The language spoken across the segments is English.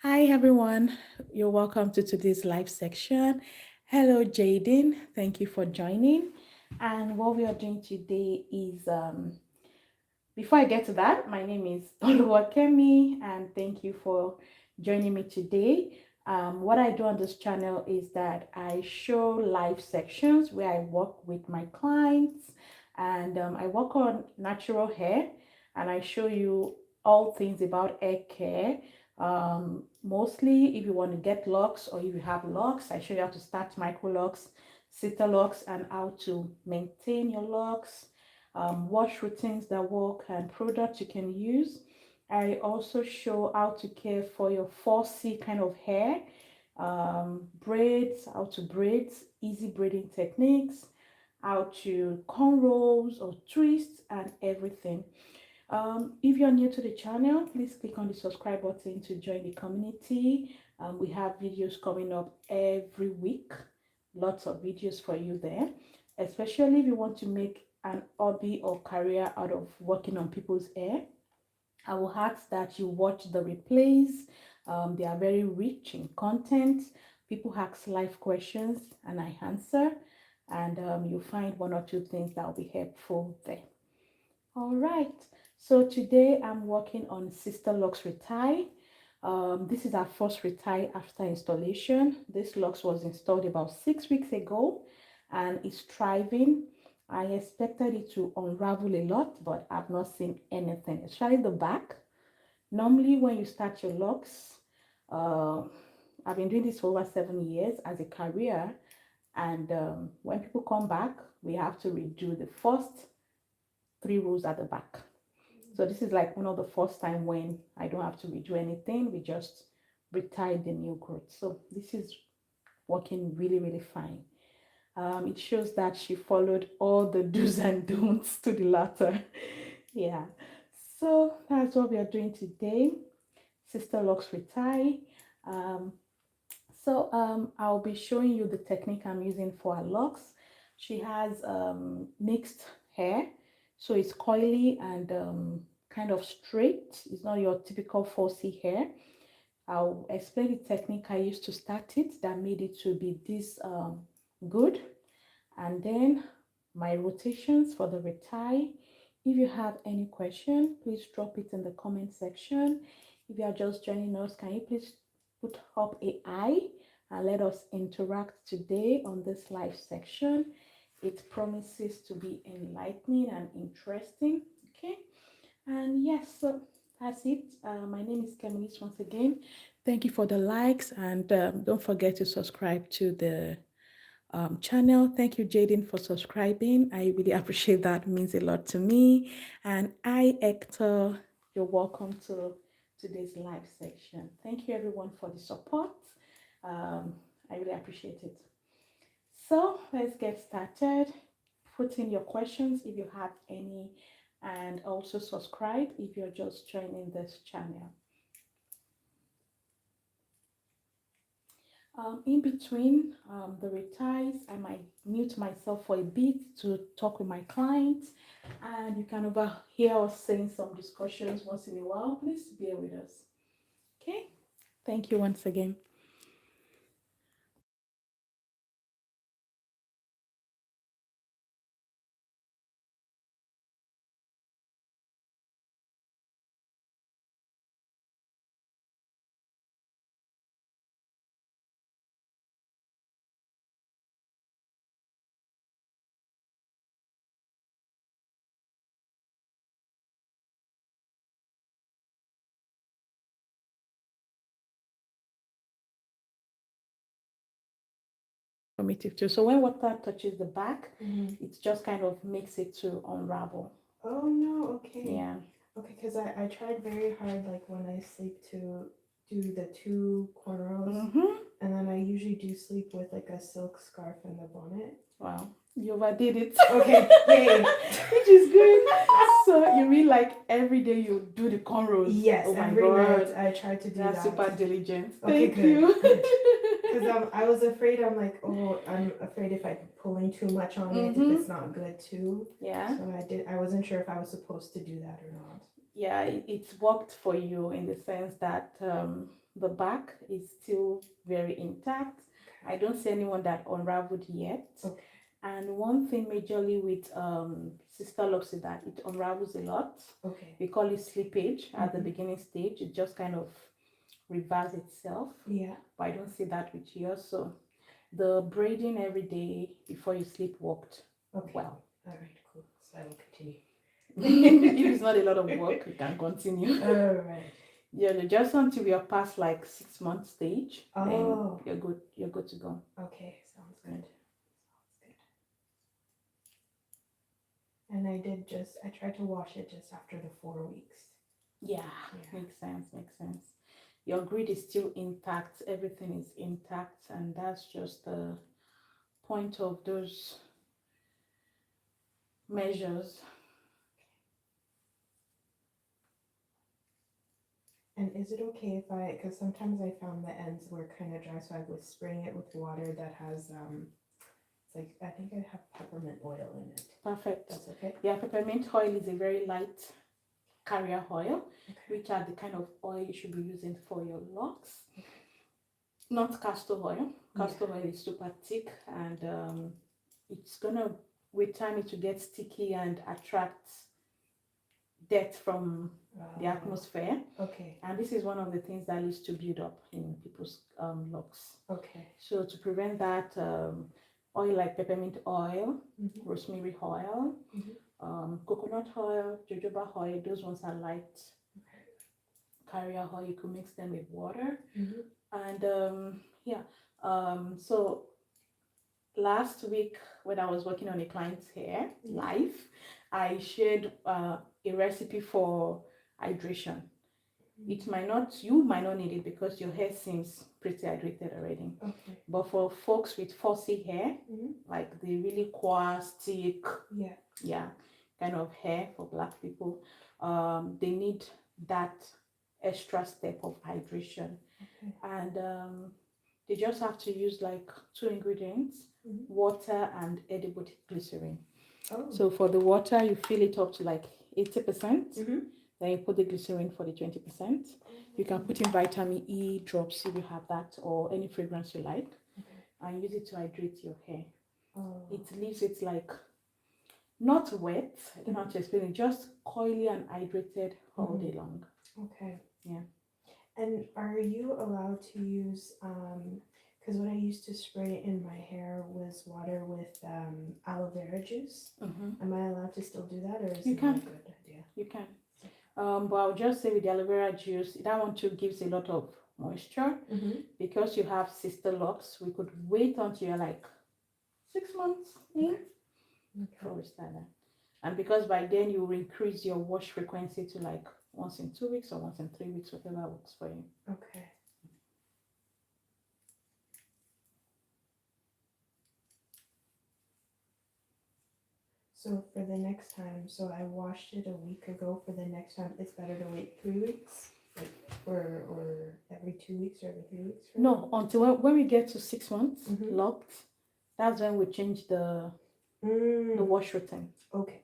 Hi everyone, you're welcome to today's live section. Hello Jaden, thank you for joining. And what we are doing today is, before I get to that, my name is Kemi, and thank you for joining me today. What I do on this channel is that I show live sections where I work with my clients, and I work on natural hair, and I show you all things about hair care. Mostly if you want to get locks or if you have locks, I show you how to start micro locks, Sisterlocks, and how to maintain your locks, wash routines that work, and products you can use. I also show how to care for your 4C kind of hair, braids, how to braid, easy braiding techniques, how to cornrows or twists, and everything. If you're new to the channel, please click on the subscribe button to join the community. We have videos coming up every week, lots of videos for you there, especially if you want to make an hobby or career out of working on people's hair. I will ask that you watch the replays. They are very rich in content. People ask live questions and I answer, and you'll find one or two things that will be helpful there. All right, so today I'm working on Sisterlocks Retie. This is our first Retie after installation. This locks was installed about 6 weeks ago and it's thriving. I expected it to unravel a lot, but I've not seen anything, especially the back. Normally when you start your locks, uh, I've been doing this for over 7 years as a career, and when people come back, we have to redo the first 3 rows at the back. So this is like one of the first time when I don't have to redo anything. We just retie the new growth. So this is working really, really fine. It shows that she followed all the do's and don'ts to the latter. Yeah. So that's what we are doing today. Sisterlocks Retie. Um, I'll be showing you the technique I'm using for her locks. She has mixed hair, so it's coily and kind of straight. It's not your typical 4C hair. I'll explain the technique I used to start it that made it to be this good, and then my rotations for the retie. If you have any question, please drop it in the comment section. If you are just joining us, can you please put up a eye and let us interact today on this live section? It promises to be enlightening and interesting. Okay, and yes, so that's it. My name is KemLis once again. Thank you for the likes, and don't forget to subscribe to the channel. Thank you, Jaden, for subscribing. I really appreciate that. It means a lot to me. And I, Hector, you're welcome to today's live section. Thank you, everyone, for the support. I really appreciate it. So let's get started. Put in your questions if you have any, and also subscribe if you're just joining this channel. In between the reties, I might mute myself for a bit to talk with my clients, and you can overhear us saying some discussions once in a while. Please bear with us. Okay, thank you once again. Formative too. So when water touches the back, it just kind of makes it to unravel. Oh no, okay. Yeah. Okay, because I tried very hard, like when I sleep, to do the 2 cornrows, and then I usually do sleep with like a silk scarf and a bonnet. Wow, you overdid it. Okay, yay. Which is good. So you mean like every day you do the cornrows? Yes, Oh my every God. night I try to do That's that. super diligent. Okay, Thank good, you. Because I was afraid, I'm like, oh, I'm afraid if I pulling too much on it, if it's not good too. Yeah. So I wasn't sure if I was supposed to do that or not. Yeah, it's worked for you in the sense that The back is still very intact. I don't see anyone that unraveled yet. Okay. And one thing majorly with Sisterlocks is that it unravels a lot. Okay. We call it slippage at the beginning stage. It just kind of reverses itself. Yeah. But I don't see that with yours. So the braiding every day before you sleep worked well. All right, cool. So I will continue. If it's not a lot of work, you can continue. All right. Yeah, just until we are past like 6 month stage, Oh. then you're good. You're good to go. Okay, sounds good. And I tried to wash it just after the 4 weeks. Yeah, makes sense. Makes sense. Your grid is still intact. Everything is intact, and that's just the point of those measures. And is it okay if because sometimes I found the ends were kind of dry, so I was spraying it with water that has, it's like, I think I have peppermint oil in it. Perfect. That's okay? Yeah, peppermint oil is a very light carrier oil, which are the kind of oil you should be using for your locks. Okay. Not castor oil. Castor oil is super thick, and it's gonna, with time, it will get sticky and attract dirt from the atmosphere. Okay. And this is one of the things that leads to build up in people's locks. Okay. So to prevent that, oil like peppermint oil, rosemary oil, coconut oil, jojoba oil, those ones are light carrier oil. You could mix them with water. And so last week when I was working on a client's hair live, I shared a recipe for hydration. It might not, you might not need it because your hair seems pretty hydrated already. Okay. But for folks with fussy hair, like the really coarse, thick, kind of hair for Black people, they need that extra step of hydration. And they just have to use like 2 ingredients, water and edible glycerin. So for the water, you fill it up to like 80%. Then you put the glycerin for the 20%. You can put in vitamin E drops if you have that, or any fragrance you like, and use it to hydrate your hair. It leaves it like not wet. I don't know how to explain it. Just coily and hydrated all day long. Okay. Yeah. And are you allowed to use because what I used to spray in my hair was water with aloe vera juice. Am I allowed to still do that, or is it not a good idea? You can. But I'll just say with the aloe vera juice, that one too gives a lot of moisture. Because you have Sisterlocks, we could wait until you're like 6 months in before we start that. And because by then you will increase your wash frequency to like once in 2 weeks or once in 3 weeks, whatever works for you. Okay. So for the next time, so I washed it a week ago. For the next time, it's better to wait 3 weeks, like, or every 2 weeks or every 3 weeks. No, until when we get to 6 months locked, that's when we change the wash routine. Okay.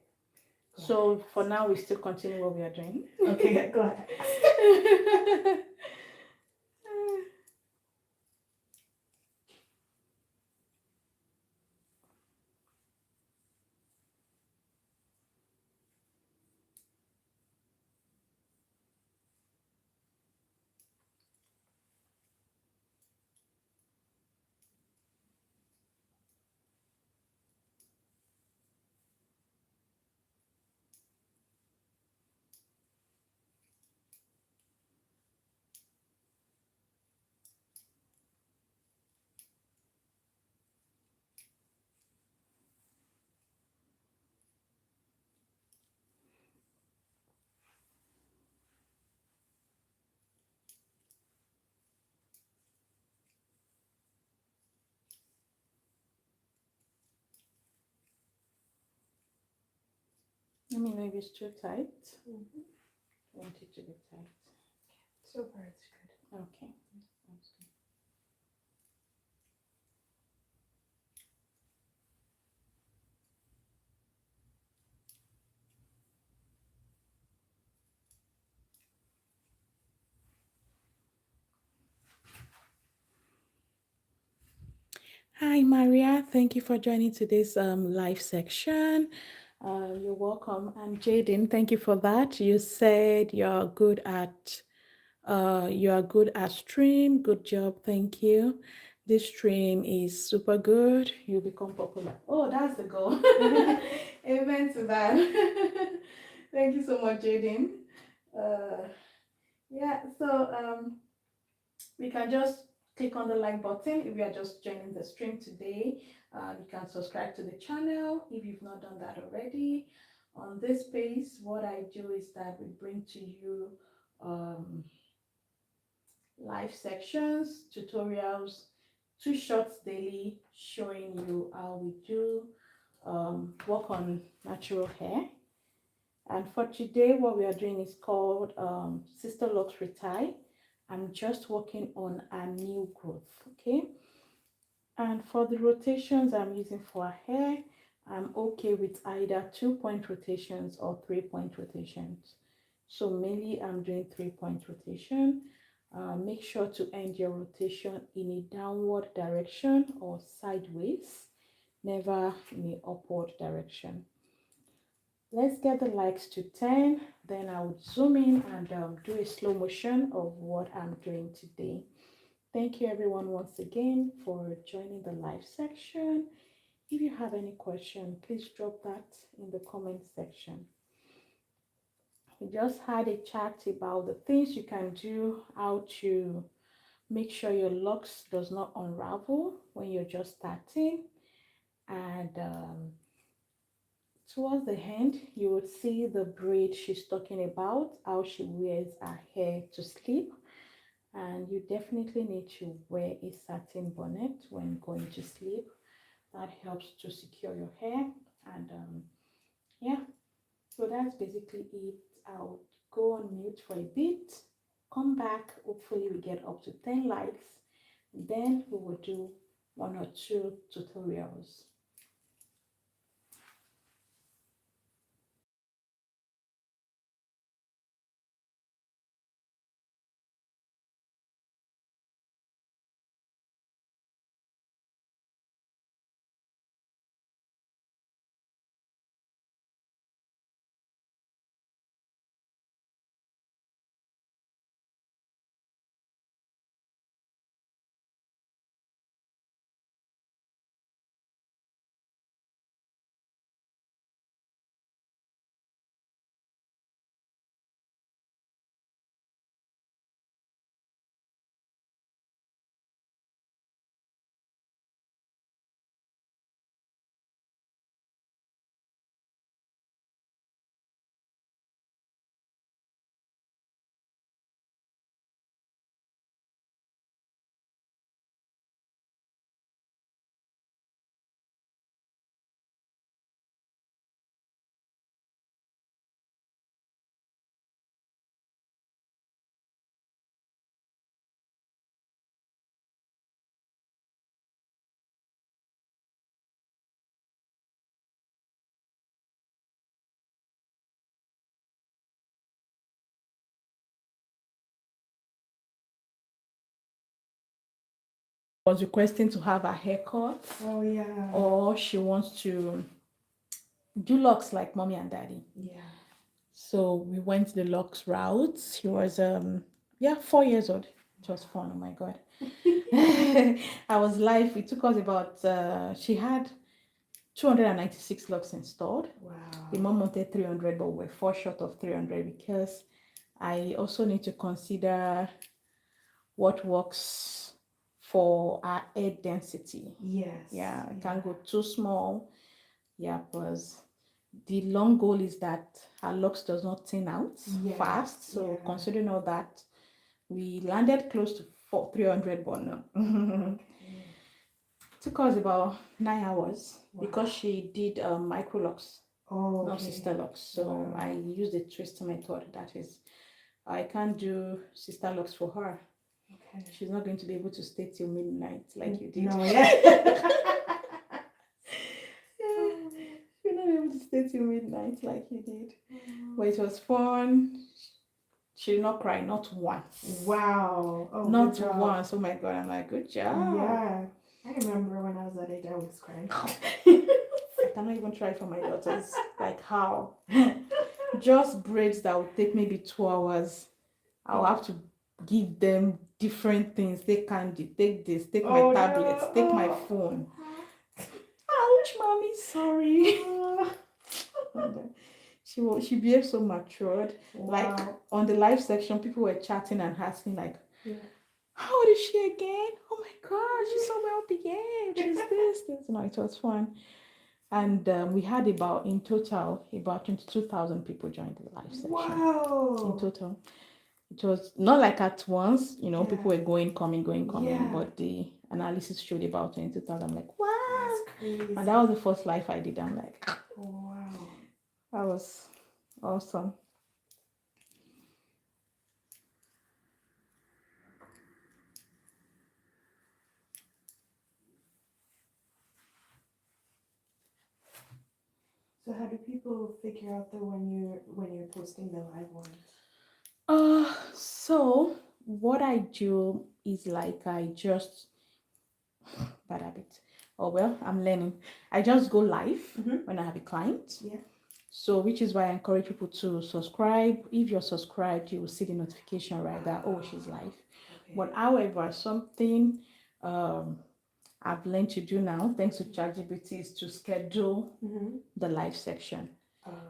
So for now, we still continue what we are doing. Okay, go ahead. Let me know if it's too tight. I want it to be tight. So far, it's good. Okay. That's good. Hi, Maria. Thank you for joining today's live section. You're welcome. And Jaden, thank you for that. You said you're good at stream. Good job. Thank you. This stream is super good. You'll become popular. Oh, that's the goal. Amen to that. Thank you so much, Jaden. Uh, yeah, so we can just click on the like button if you are just joining the stream today. You can subscribe to the channel if you've not done that already. On this space, what I do is that we bring to you um, live sections, tutorials, 2 shorts daily showing you how we do work on natural hair. And for today, what we are doing is called Sisterlocks Retie. I'm just working on a new growth, okay? And for the rotations I'm using for our hair, I'm okay with either 2-point rotations or 3-point rotations. So mainly I'm doing 3-point rotation. Make sure to end your rotation in a downward direction or sideways, never in an upward direction. Let's get the likes to 10, then I would zoom in and do a slow motion of what I'm doing today. Thank you everyone once again for joining the live section. If you have any question, please drop that in the comment section. We just had a chat about the things you can do, how to make sure your locks does not unravel when you're just starting. And towards the end, you would see the braid she's talking about, how she wears her hair to sleep. And you definitely need to wear a satin bonnet when going to sleep. That helps to secure your hair. And yeah, so that's basically it. I'll go on mute for a bit, come back. Hopefully we get up to 10 likes. Then we will do 1 or 2 tutorials. Was requesting to have a haircut. Oh yeah. Or she wants to do locks like mommy and daddy. Yeah. So we went the locks route. She was 4 years old. It was fun. Oh my god. I was live. It took us about she had 296 locks installed. Wow. The mom wanted 300, but we're 4 short of 300 because I also need to consider what works for our hair density. Yes. Yeah, I can't go too small. Yeah, because the long goal is that our locks does not thin out fast. So considering all that, we landed close to 300, but no. Okay. Took us about 9 hours because she did micro locks, not Sisterlocks. So I used the twist method. That is, I can't do Sisterlocks for her. Okay. She's not going to be able to stay till midnight like you did. No, yeah. You're not able to stay till midnight like you did. But it was fun. She did not cry, not once. Wow. Oh, not once. Oh my god, I'm like, good job. Yeah. I remember when I was that age, I was crying. I cannot even try for my daughters. Like how? Just braids that would take maybe 2 hours. I'll have to give them different things. Take candy, take this, take my tablets, take my phone. Ouch, mommy, sorry. She behaved so matured. Wow. Like on the live section, people were chatting and asking like, how old is she again? Oh my god, she's so well behaved. She's this. No, it was fun. And we had in total about 22,000 people joined the live section. Wow. In total. It was not like at once, people were going, coming, but the analysis showed about 22,000. I'm like, wow. That's crazy. And that was the first live I did. I'm like, wow. That was awesome. So how do people figure out when you're posting the live ones? So what I do is like I just bad habit. Oh well, I'm learning. I just go live when I have a client. Yeah. So which is why I encourage people to subscribe. If you're subscribed, you will see the notification right there. Oh, she's live. Okay. But however, something I've learned to do now, thanks to ChatGPT, is to schedule the live section.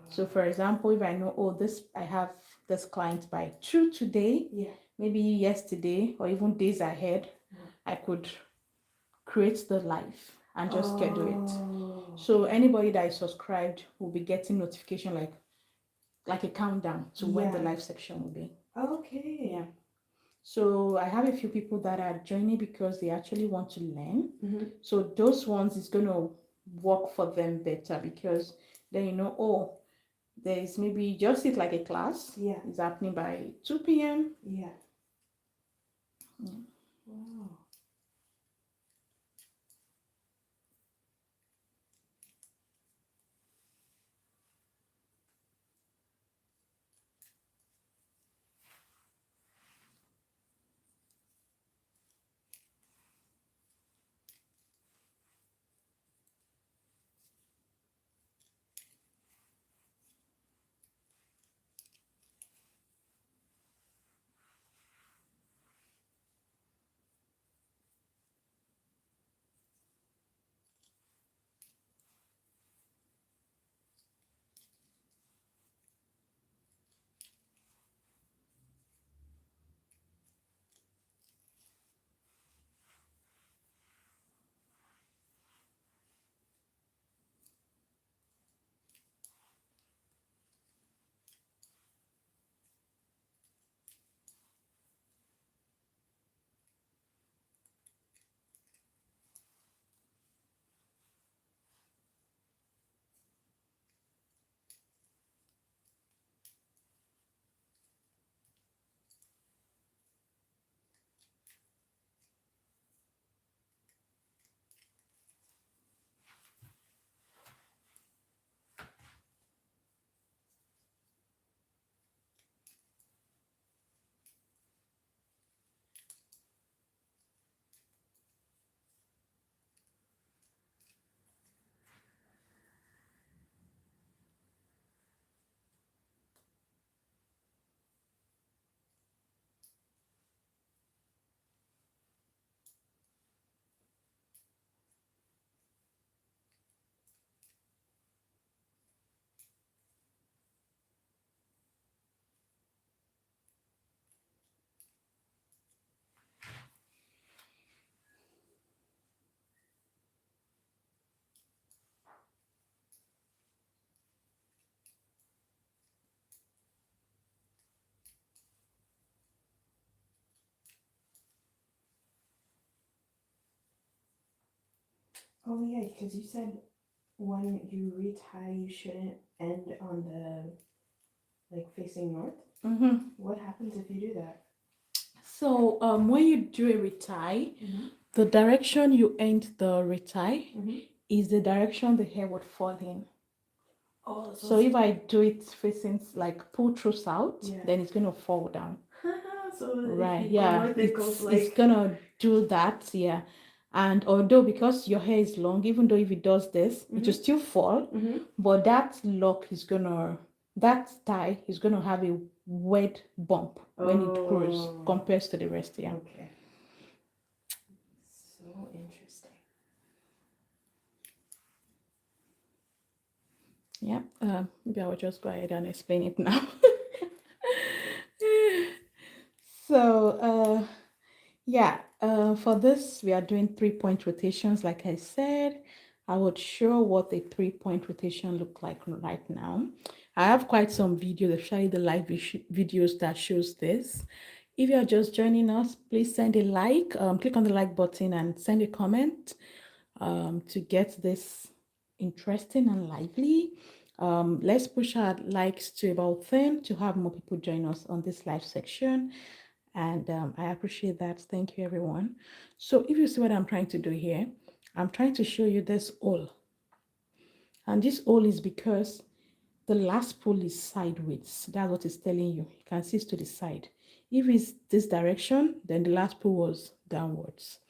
So for example, if I know, I have this client by 2 today, maybe yesterday or even days ahead, I could create the live and just schedule it. So anybody that is subscribed will be getting notification like a countdown to when the live section will be. Okay. Yeah. So I have a few people that are joining because they actually want to learn. So those ones is going to work for them better because then there is maybe just it like a class. Yeah. It's happening by 2 p.m. Yeah. Wow. Oh yeah, because you said when you retie, you shouldn't end on the facing north. What happens if you do that? So when you do a retie, the direction you end the retie is the direction the hair would fall in. Oh, so if I do it facing like pull through south, then it's gonna fall down. So Right, if you go north, it goes it's gonna do that, And although because your hair is long, even though if it does this, it will still fall, but that lock is gonna, that tie is gonna have a wet bump when it grows compared to the rest. Yeah. Okay. So interesting. Yeah. Maybe I will just go ahead and explain it now. So, yeah, for this, we are doing 3-point rotations. Like I said, I would show what the 3-point rotation look like right now. I have quite some videos, especially the live videos that shows this. If you are just joining us, please send a like, click on the like button and send a comment to get this interesting and lively. Let's push our likes to about 10 to have more people join us on this live section. And I appreciate that. Thank you, everyone. So if you see what I'm trying to do here, I'm trying to show you this hole. And this hole is because the last pull is sideways. That's what it's telling you. You can see it's to the side. If it's this direction, then the last pull was downwards.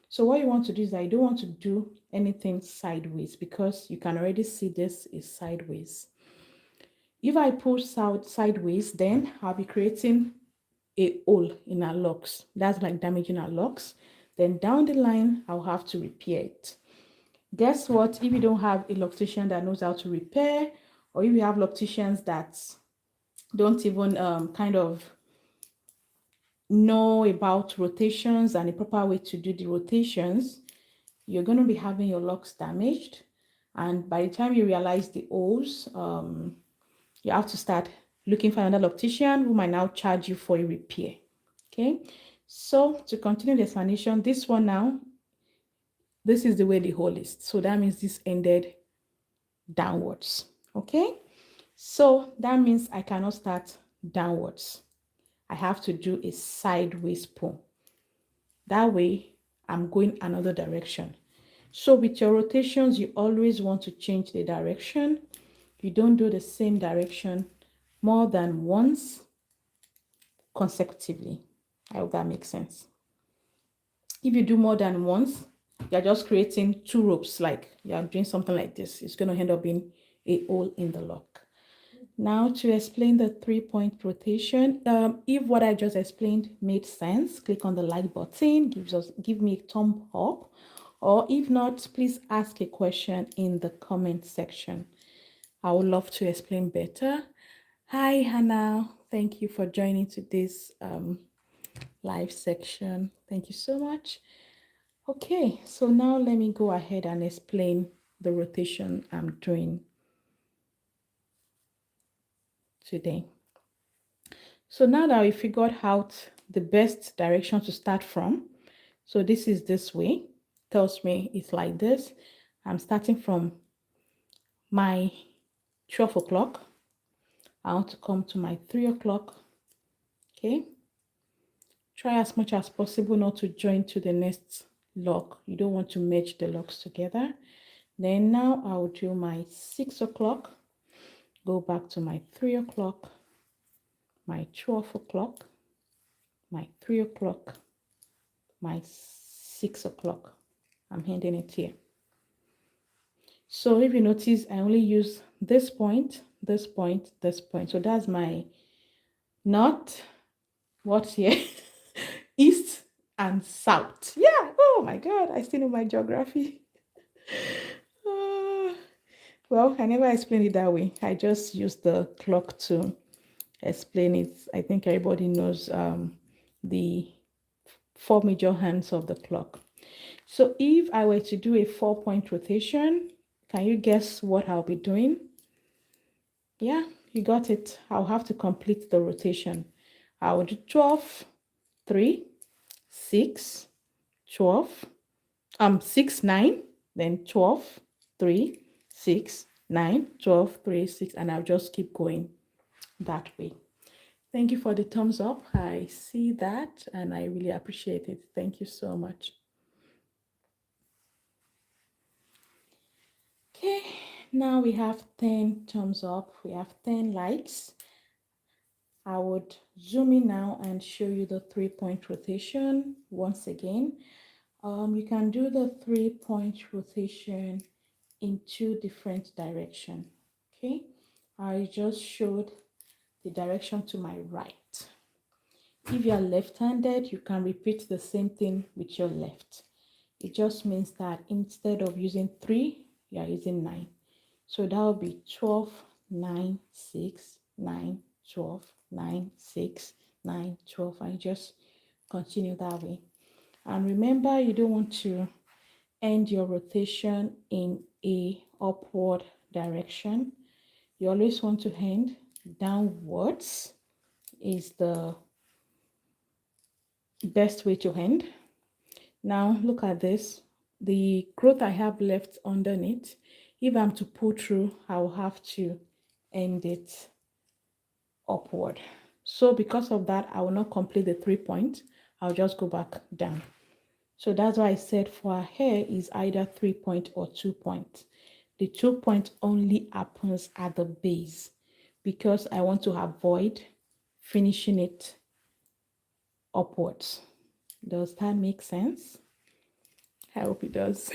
So what you want to do is that you don't want to do anything sideways because you can already see this is sideways. If I pull sideways, then I'll be creating a hole in our locks. That's like damaging our locks. Then down the line, I'll have to repair it. Guess what? If you don't have a loctician that knows how to repair, or if you have locticians that don't even kind of know about rotations and a proper way to do the rotations, you're going to be having your locks damaged. And by the time you realize the holes, you have to start looking for another loctician who might now charge you for a repair. Okay, so to continue the explanation, this one now, this is the way the hole is. So that means this ended downwards. Okay, so that means I cannot start downwards. I have to do a sideways pull. That way, I'm going another direction. So with your rotations, you always want to change the direction. You don't do the same direction more than once consecutively. I hope that makes sense. If you do more than once, you're just creating two ropes, like you're doing something like this. It's going to end up being a hole in the lock. Now to explain the 3-point rotation, if what I just explained made sense, click on the like button, give me a thumb up, or if not, please ask a question in the comment section. I would love to explain better. Hi, Hannah. Thank you for joining today's live section. Thank you so much. Okay, so now let me go ahead and explain the rotation I'm doing today. So now that we figured out the best direction to start from, so this is this way, tells me it's like this. I'm starting from my 12 o'clock. I want to come to my 3 o'clock. Okay. Try as much as possible not to join to the next lock. You don't want to merge the locks together. Then now I'll do my 6 o'clock, go back to my 3 o'clock, my 12 o'clock, my 3 o'clock, my 6 o'clock. I'm handing it here. So if you notice, I only use this point, this point, this point. So that's my north, what's here? East and south. Yeah. Oh my God. I still know my geography. Well, I never explained it that way. I just used the clock to explain it. I think everybody knows the 4 major hands of the clock. So if I were to do a 4-point rotation, can you guess what I'll be doing? Yeah, you got it. I'll have to complete the rotation. I will do 12, 3, 6, 12, 6, 9, then 12, 3, 6, 9, 12, 3, 6, and I'll just keep going that way. Thank you for the thumbs up. I see that and I really appreciate it. Thank you so much. Okay, now we have 10 thumbs up. We have 10 likes. I would zoom in now and show you the 3-point rotation once again. You can do the 3-point rotation in 2 different directions. Okay, I just showed the direction to my right. If you are left-handed, you can repeat the same thing with your left. It just means that instead of using 3, you are using 9. So that will be 12, 9, 6, 9, 12, 9, 6, 9, 12, and just continue that way. And remember, you don't want to end your rotation in a upward direction. You always want to end downwards is the best way to end. Now look at this. The growth I have left underneath, if I'm to pull through, I'll have to end it upward. So because of that, I will not complete the 3 points. I'll just go back down. So that's why I said for our hair is either 3 point or 2 point. The 2 point only happens at the base because I want to avoid finishing it upwards. Does that make sense? I hope it does.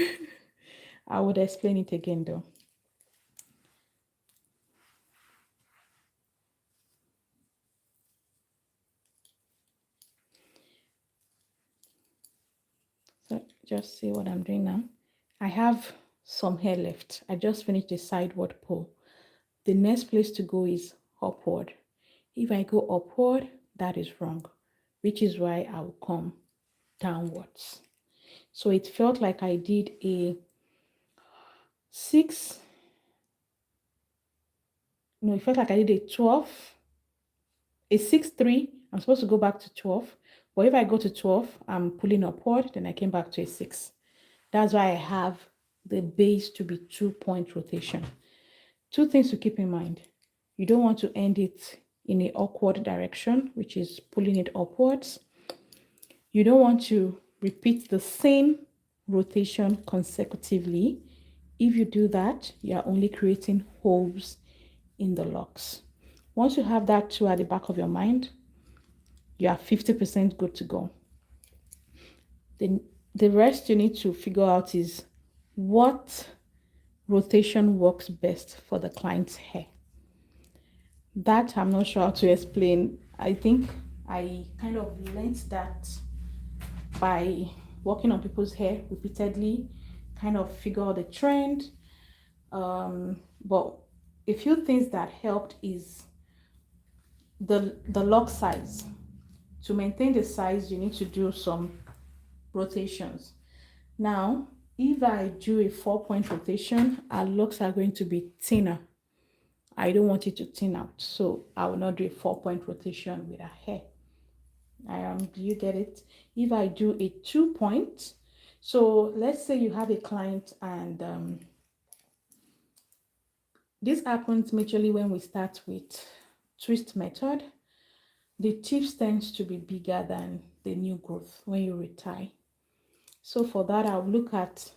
I would explain it again though. So just see what I'm doing now. I have some hair left. I just finished the sideward pull. The next place to go is upward. If I go upward, that is wrong, which is why I will come downwards. So it felt like I did a 6. No, it felt like I did a 12, a 6, 3. I'm supposed to go back to 12. But if I go to 12, I'm pulling upward, then I came back to a 6. That's why I have the base to be 2-point rotation. 2 things to keep in mind. You don't want to end it in an awkward direction, which is pulling it upwards. You don't want to repeat the same rotation consecutively. If you do that, you are only creating holes in the locks. Once you have that too at the back of your mind, you are 50% good to go. Then the rest you need to figure out is what rotation works best for the client's hair. That I'm not sure how to explain. I think I kind of learned that by working on people's hair repeatedly, kind of figure out the trend. But a few things that helped is the lock size. To maintain the size, you need to do some rotations. Now, if I do a 4-point rotation, our locks are going to be thinner. I don't want it to thin out, so I will not do a 4-point rotation with our hair. Do you get it? If I do a 2-point, so let's say you have a client and this happens majorly when we start with twist method. The tips tends to be bigger than the new growth when you retie. So for that, I'll look at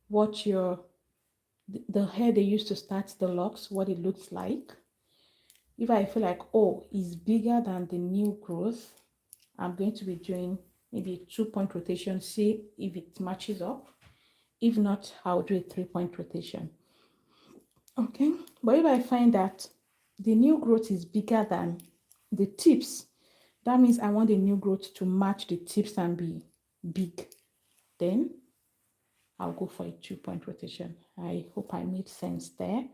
what the hair they used to start the locks, what it looks like. If I feel like, oh, it's bigger than the new growth, I'm going to be doing maybe a 2-point rotation, see if it matches up. If not, I'll do a 3-point rotation. Okay, but if I find that the new growth is bigger than the tips, that means I want the new growth to match the tips and be big. Then I'll go for a 2-point rotation. I hope I made sense there.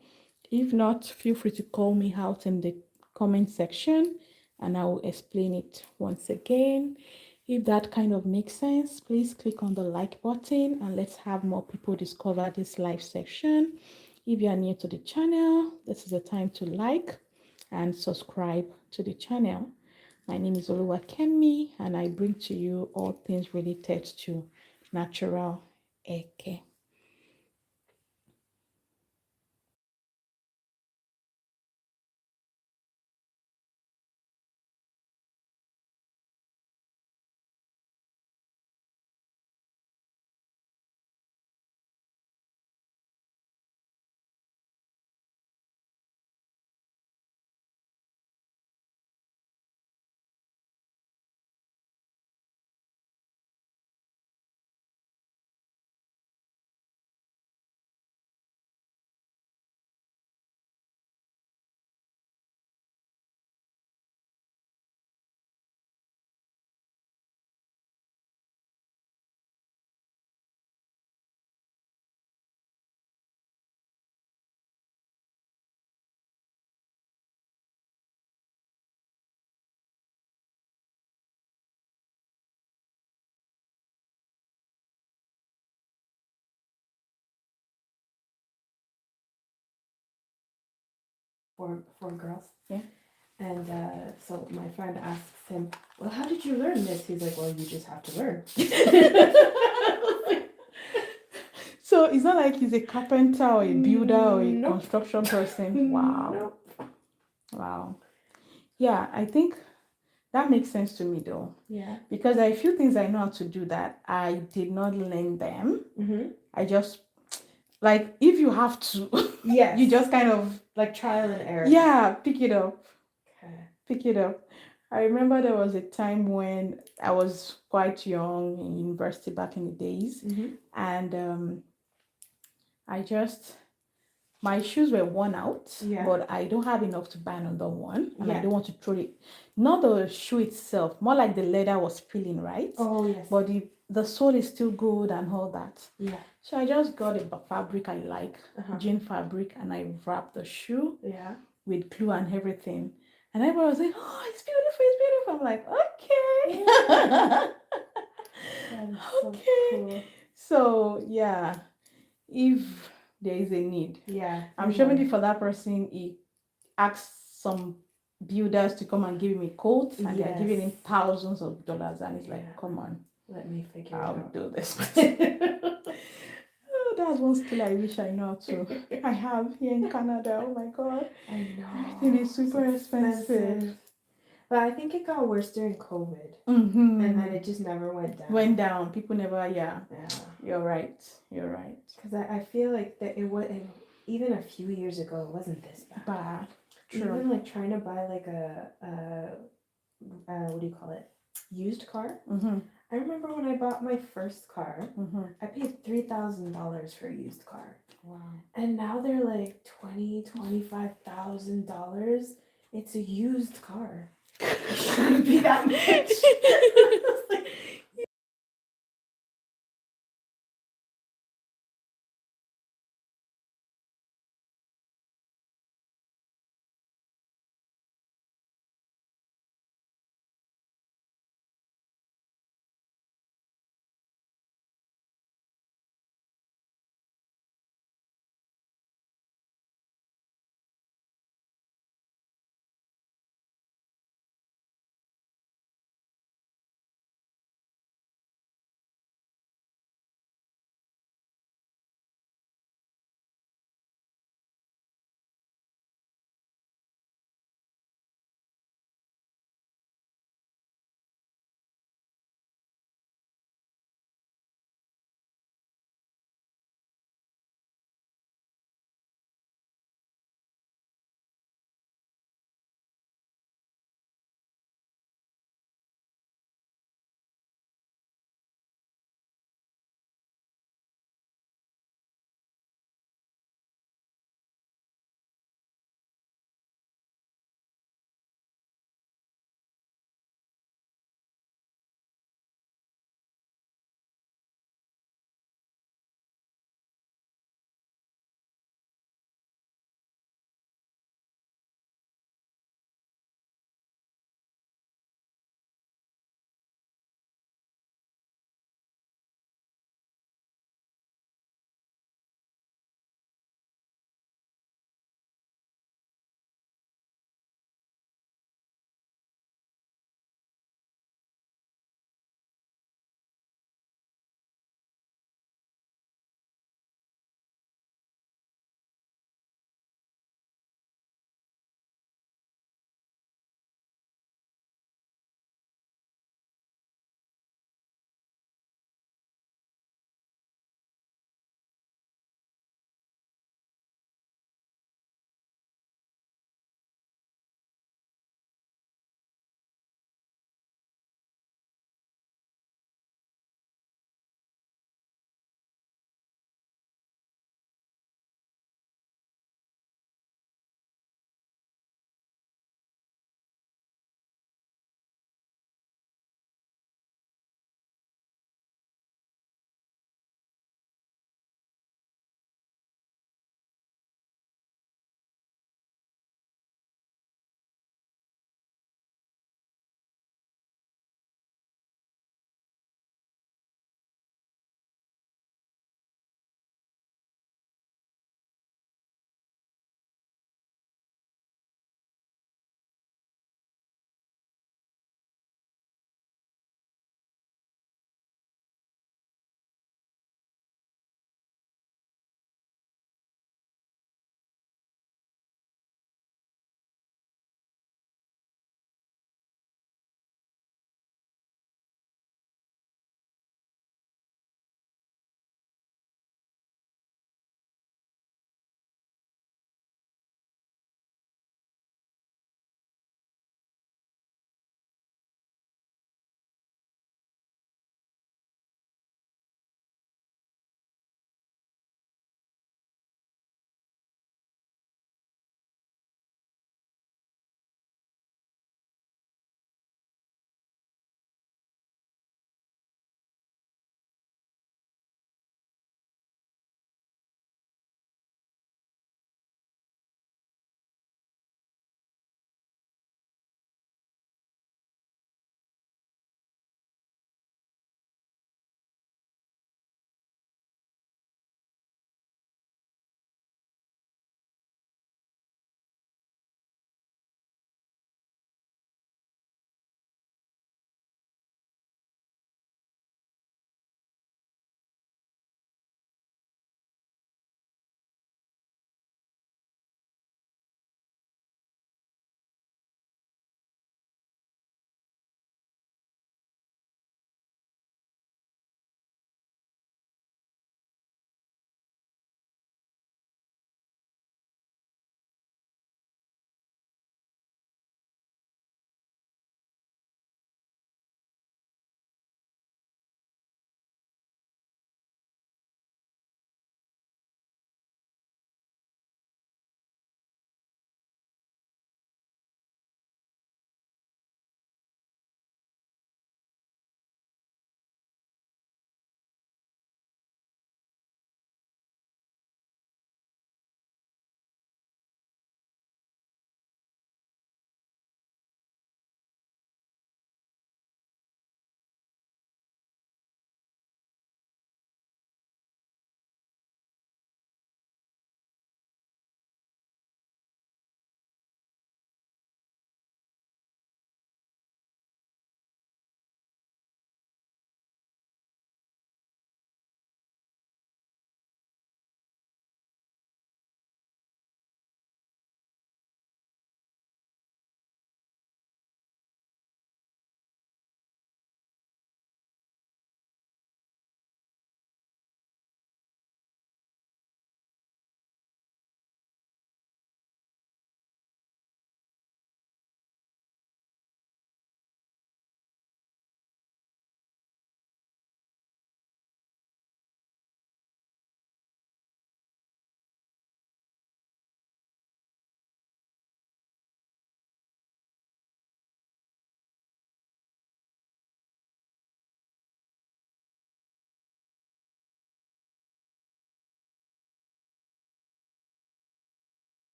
If not, feel free to call me out in the comment section and I will explain it once again. If that kind of makes sense, please click on the like button and let's have more people discover this live section. If you are new to the channel, this is the time to like and subscribe to the channel. My name is BraidsbyKemLis and I bring to you all things related to natural hair care. four girls. Yeah. And so my friend asks him, "Well, how did you learn this?" He's like, "Well, you just have to learn." So it's not like he's a carpenter or a builder or a Nope. construction person. Wow. Nope. Wow. Yeah, I think that makes sense to me though. Yeah. Because there are a few things I know how to do that I did not learn them. Mm-hmm. I just, like, if you have to, Yes. you just kind of, like trial and error. yeah, pick it up. Okay. Pick it up. I remember there was a time when I was quite young in university back in the days. Mm-hmm. And my shoes were worn out, Yeah. but I don't have enough to buy another one, and I Yeah. don't want to throw it. Not the shoe itself, more like the leather was peeling, right? Oh, yes. But the sole is still good and all that. Yeah. So I just got a fabric I like, Uh-huh. jean fabric, and I wrapped the shoe Yeah. with glue and everything. And everyone was like, "Oh, it's beautiful, it's beautiful." I'm like, okay. That is Okay. so cool. So yeah, if there is a need, Yeah. I'm sure maybe for that person, he asked some builders to come and give him a quote, and they're giving him thousands of dollars, and he's like, "Come on, let me figure I'll it out. do this." Oh, that's one skill I wish I know how to. I have here in Canada. Oh my God, I know. everything is super expensive. But I think it got worse during COVID. Mm-hmm. And then it just never went down. Went down. People never, Yeah. You're right. You're right. Because I feel like that it was, even a few years ago, it wasn't this bad. True. Even like trying to buy like a what do you call it? Used car. Mm-hmm. I remember when I bought my first car, Mm-hmm. I paid $3,000 for a used car. Wow. And now they're like $25,000. It's a used car. It shouldn't be that much.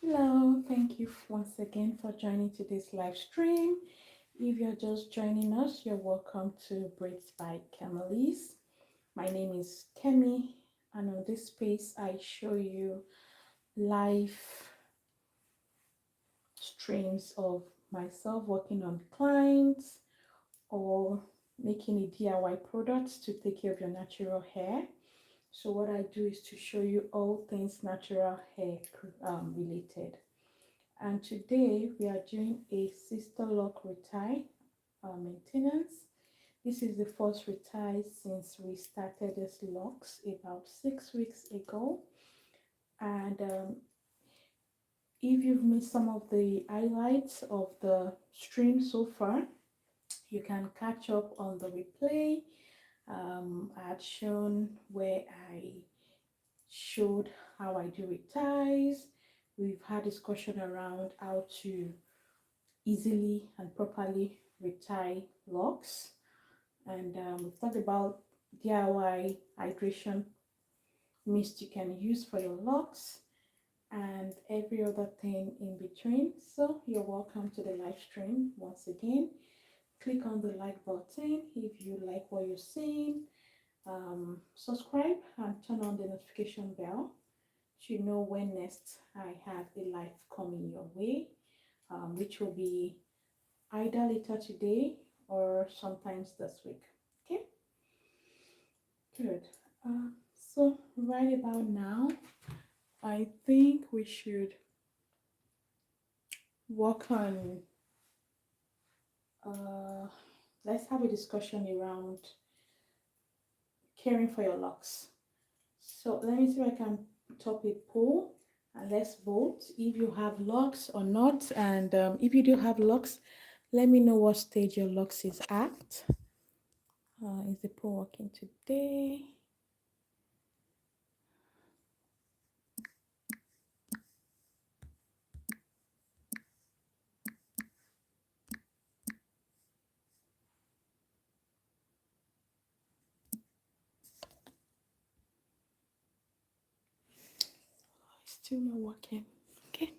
Hello, thank you once again for joining today's live stream. If you're just joining us, you're welcome to Braids by KemLis. My name is Kemi, and on this space, I show you live streams of myself working on clients or making a DIY products to take care of your natural hair. So what I do is to show you all things natural hair related. And today we are doing a Sisterlock Retie maintenance. This is the first retie since we started this locks about 6 weeks ago. And if you've missed some of the highlights of the stream so far, you can catch up on the replay. I had shown where I showed how I do reties. We've had discussion around how to easily and properly retie locks, and we've talked about DIY hydration mist you can use for your locks and every other thing in between. So you're welcome to the live stream once again. Click on the like button if you like what you're seeing. Subscribe and turn on the notification bell to know when next I have a live coming your way, which will be either later today or sometimes this week. Okay, good. So right about now, I think we should work on let's have a discussion around caring for your locks. So let me see if I can put up a poll and let's vote if you have locks or not. And if you do have locks, let me know what stage your locks is at. Is the poll working today? Still not working. Okay.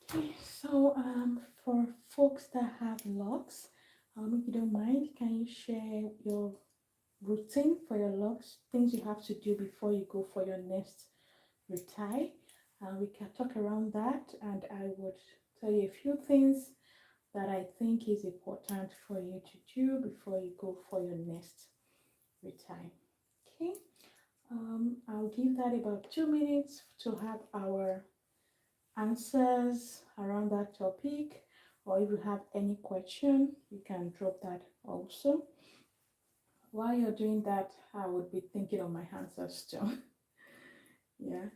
Okay, so for folks that have locks, if you don't mind, can you share your routine for your locks, things you have to do before you go for your next retie? We can talk around that, and I would tell you a few things that I think is important for you to do before you go for your next retie. Okay, I'll give that about 2 minutes to have our answers around that topic, or if you have any question, you can drop that also. While you're doing that, I would be thinking of my answers too. Yeah.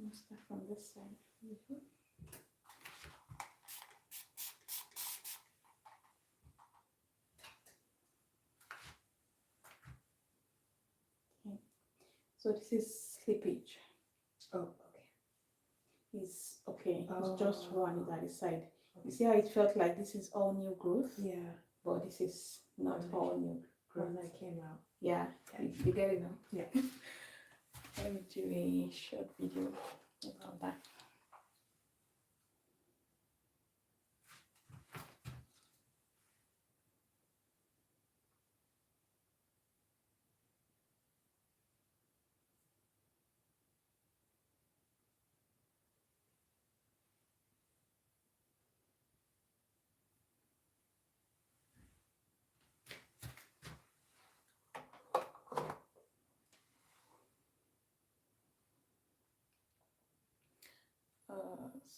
Let's start from this side. Okay. So this is slippage. Oh, okay. It's okay. It's just one is at the side. Okay. You see how it felt like this is all new growth? Yeah. But this is not all new growth. When that came out. Yeah. You get it now? Yeah. Let me do a short video about that.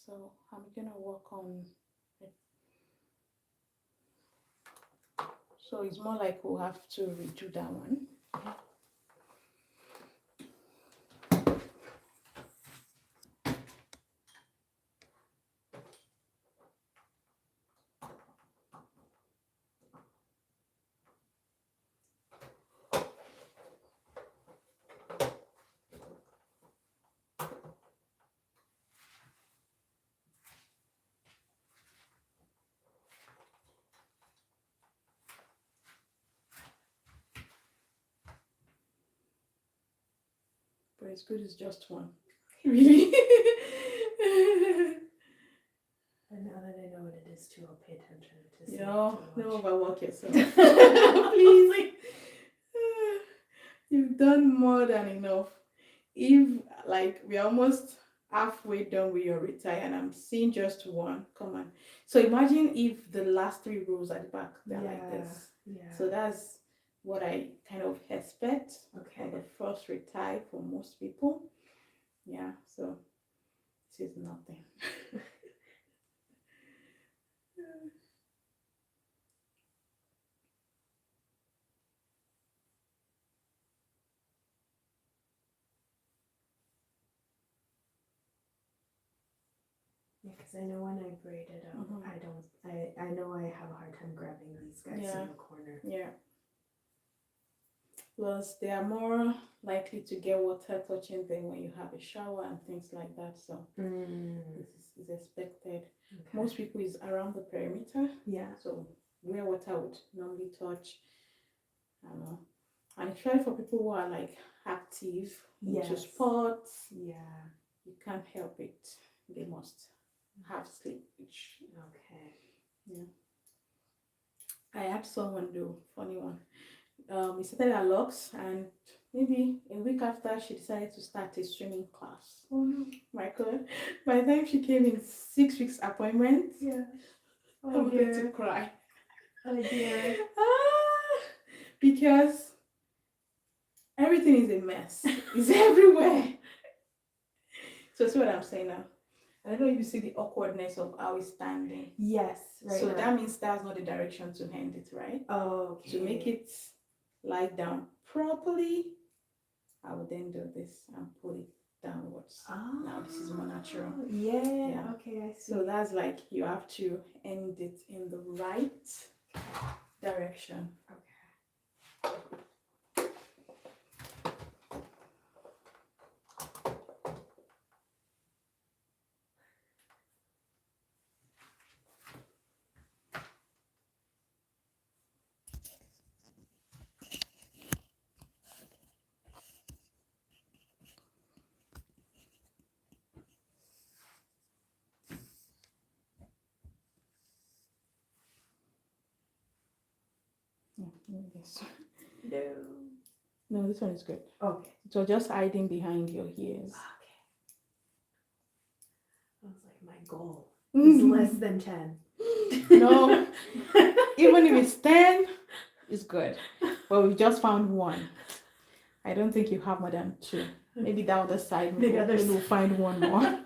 So I'm gonna work on it. So it's more like we'll have to redo that one. it's good it's just one. Really? And now that I know what it is too, I'll pay attention to see. Don't overwork yourself. Please. You've done more than enough. If like we're almost halfway done with your retire and I'm seeing just one, come on. So imagine if the last 3 rows at the back they're like this. Yeah. So that's what I kind of expect Okay. for the first retire for most people. Yeah, so this is nothing. Yeah, because I know when I braid it out, I know I have a hard time grabbing these guys in the corner. Yeah. Plus, they are more likely to get water touching them when you have a shower and things like that. So this is expected. Okay. Most people is around the perimeter. Yeah. So where water would normally touch. I don't know. And especially for people who are like active into sports. Yeah. You can't help it. They must have slippage. Okay. Yeah. I had someone do funny one. We started at locks, and maybe a week after she decided to start a swimming class. Oh no, Michael! By the time she came in 6 weeks appointment, I wanted to cry. Oh dear. Because everything is a mess. It's everywhere. So see what I'm saying now. I don't know if you see the awkwardness of how it's standing. Yes, right. So that means that's not the direction to hand it, right? Oh, okay. To make it lie down properly, I will then do this and pull it downwards. Now this is more natural. Yeah, okay, I see. So that's like you have to end it in the right direction. Okay. This one. No, this one is good. Okay. So just hiding behind your ears. Okay. I was like, my goal is less than 10. No. Even if it's 10, it's good. Well, we just found one. I don't think you have more than 2. Maybe the other side. We'll find one more.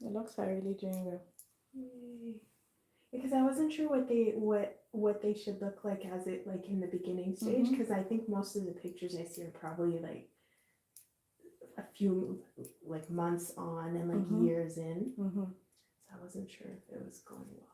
The locks are really doing well. Because I wasn't sure what they should look like as it like in the beginning stage, because I think most of the pictures I see are probably like a few like months on and like years in. So I wasn't sure if it was going well.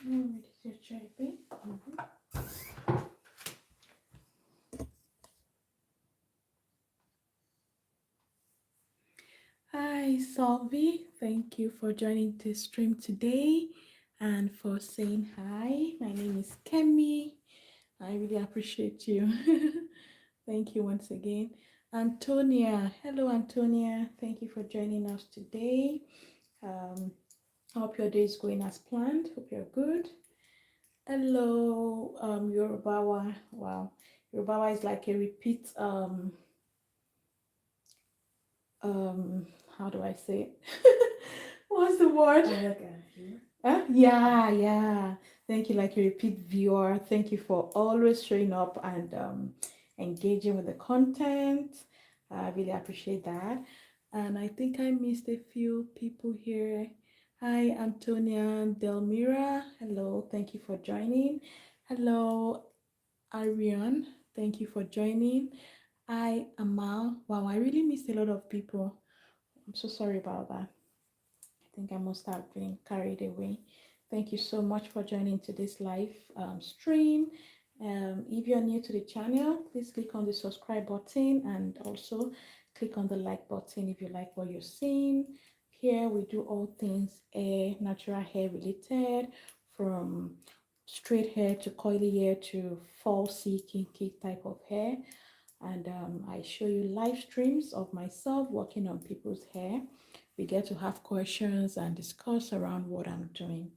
Where is your cherry pin? Hi, Solvi. Thank you for joining the stream today and for saying hi. My name is Kemi. I really appreciate you. Thank you once again. Antonia. Hello, Antonia. Thank you for joining us today. I hope your day is going as planned. Hope you're good. Hello, Yorubawa. Wow. Yorubawa is like a repeat, how do I say it? What's the word? Yeah. Thank you, like a repeat viewer. Thank you for always showing up and engaging with the content. I really appreciate that. And I think I missed a few people here. Hi, Antonia Delmira. Hello, thank you for joining. Hello, Ariane. Thank you for joining. Hi, Amal. Wow, I really missed a lot of people. I'm so sorry about that. I think I must have been carried away. Thank you so much for joining today's live stream. If you're new to the channel, please click on the subscribe button and also click on the like button if you like what you're seeing. Here we do all things hair, natural hair related, from straight hair to curly hair to falsy, kinky type of hair. And I show you live streams of myself working on people's hair. We get to have questions and discuss around what I'm doing.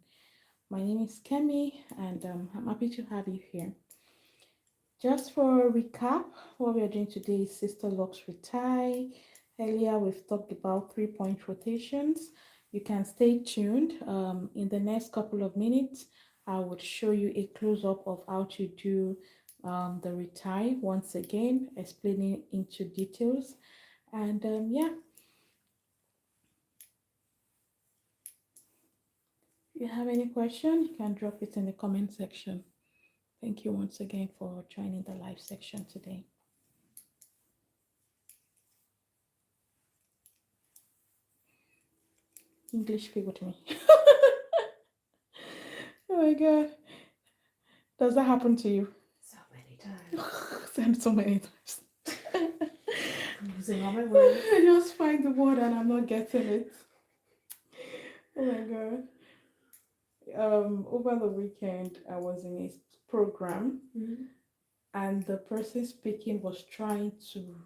My name is Kemi, and I'm happy to have you here. Just for a recap, what we are doing today is Sisterlocks Retie. Earlier, we've talked about 3-point rotations. You can stay tuned. In the next couple of minutes, I would show you a close-up of how to do the retie once again, explaining into details. And yeah. If you have any question, you can drop it in the comment section. Thank you once again for joining the live section today. English failed me. Oh my god. Does that happen to you? So many times. And so many times. I'm losing all my words. I just find the word and I'm not getting it. Oh my god. Over the weekend I was in a program, and the person speaking was trying to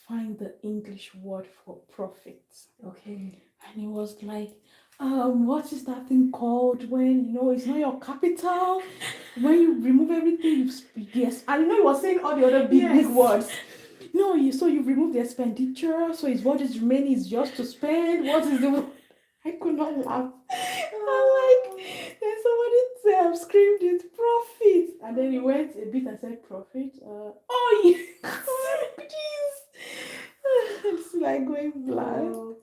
find the English word for profit. Okay. And it was like, what is that thing called when, it's not your capital? When you remove everything, you speak. Yes. And he was saying all the other big words. No, so you remove the expenditure, so it's what is remaining is just to spend. What is the... I could not laugh. I'm like, then somebody screamed it, profit. And then he went a bit and said, profit? Oh, yeah. Jeez. It's like going blind.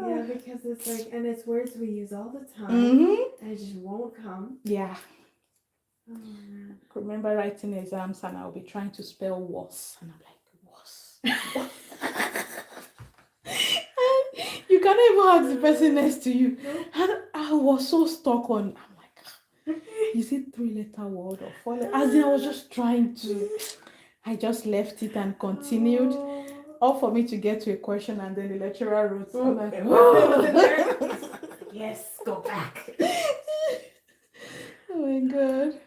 Yeah, because it's like, and it's words we use all the time, and it just won't come. Yeah. Oh, man. I remember writing exams and I'll be trying to spell was, and I'm like, was. And you can't even ask the person next to you. And I was so stuck on, I'm like, is it 3-letter word or 4-letter? As in, I was just trying to, I just left it and continued. All for me to get to a question, and then the lecturer wrote, I'm like, yes, go back. Oh my god.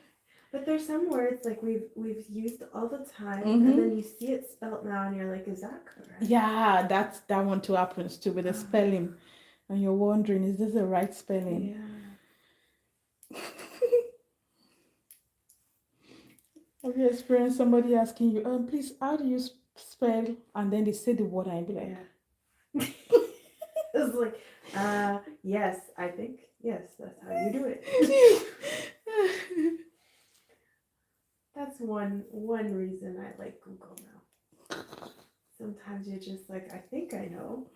But there's some words like we've used all the time, and then you see it spelt now, and you're like, is that correct? Yeah, that one too happens too with the spelling, and you're wondering, is this the right spelling? Yeah. Have you experienced somebody asking you, please, how do you spell? And then they say the word, and I be like, yeah. It's like, yes, I think, yes, that's how you do it. That's one reason I like Google now. Sometimes you're just like, I think I know.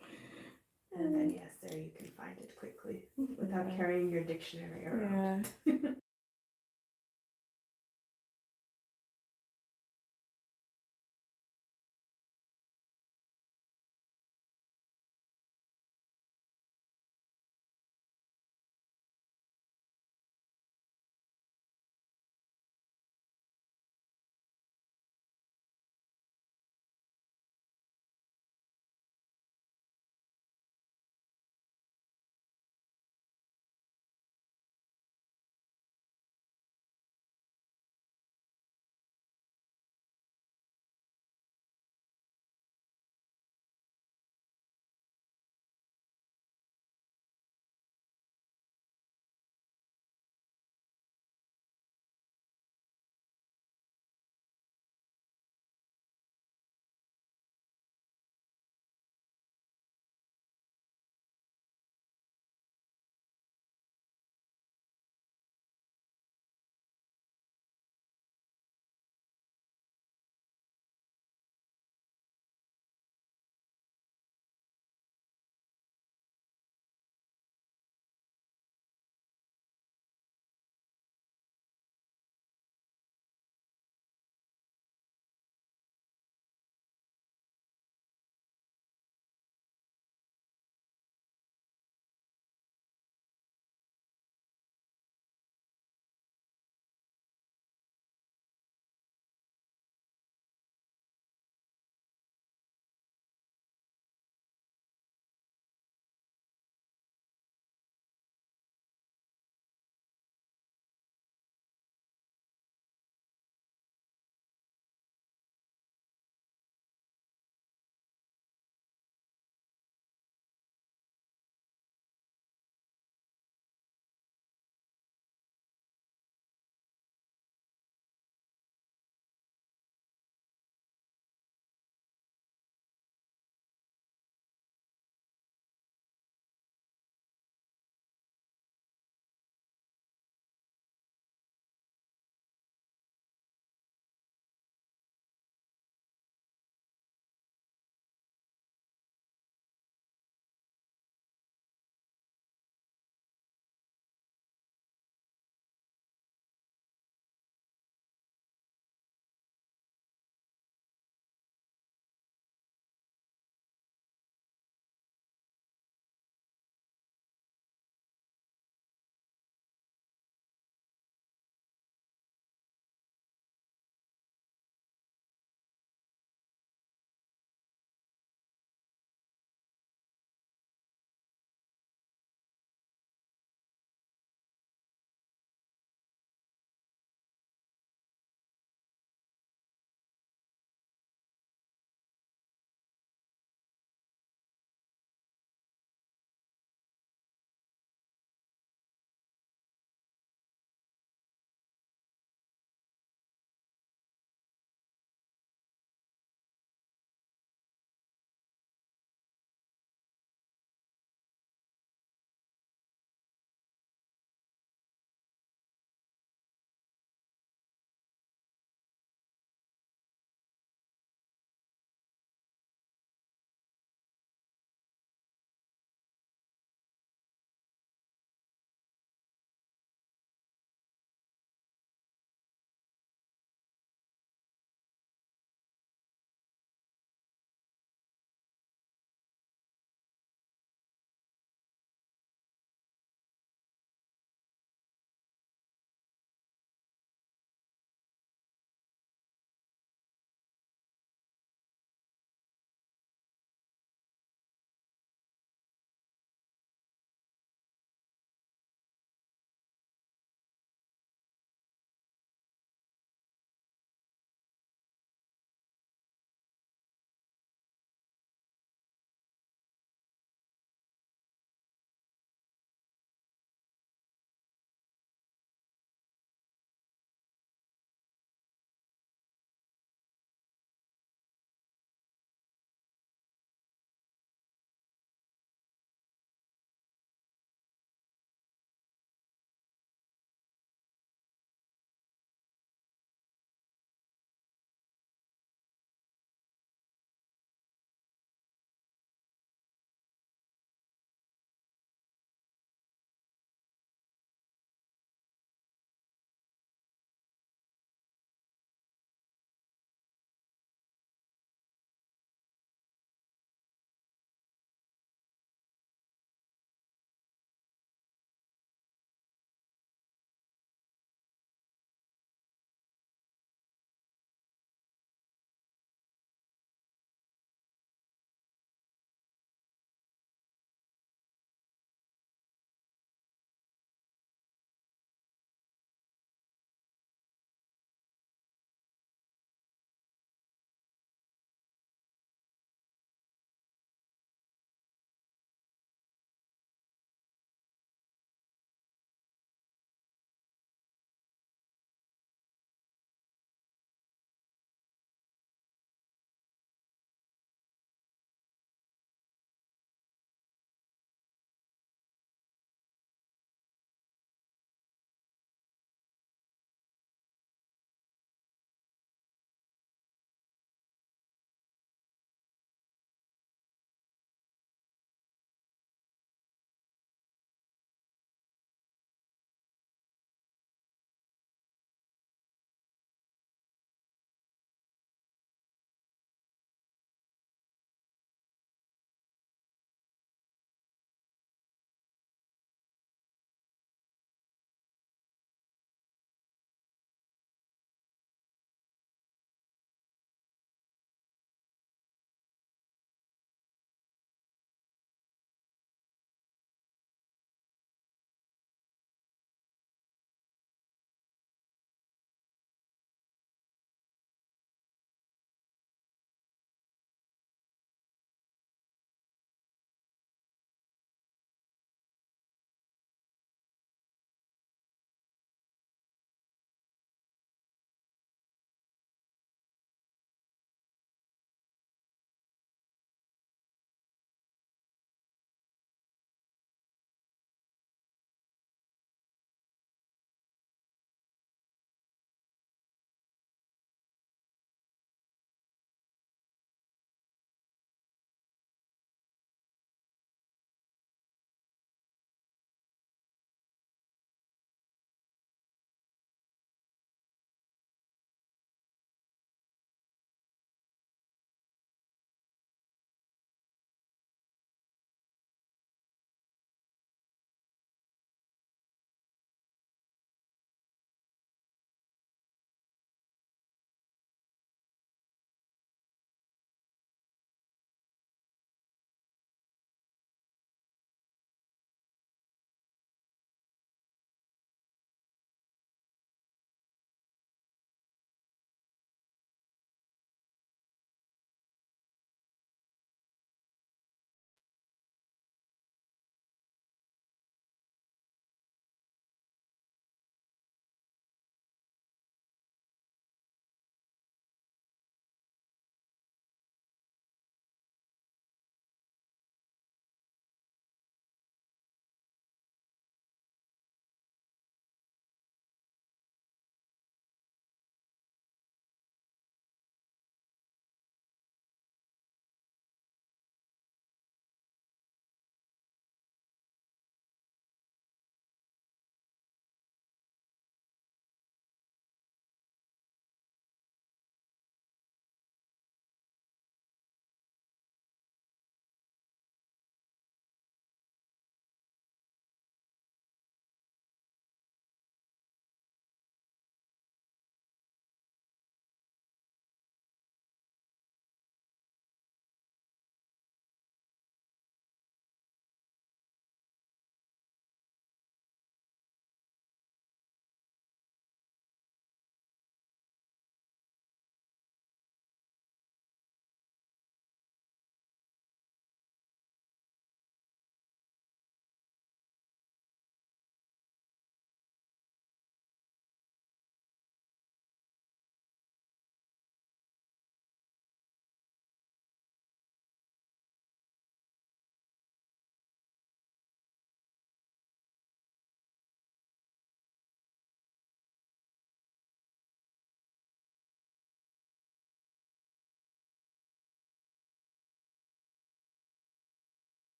And then, yes, there you can find it quickly without carrying your dictionary around. Yeah.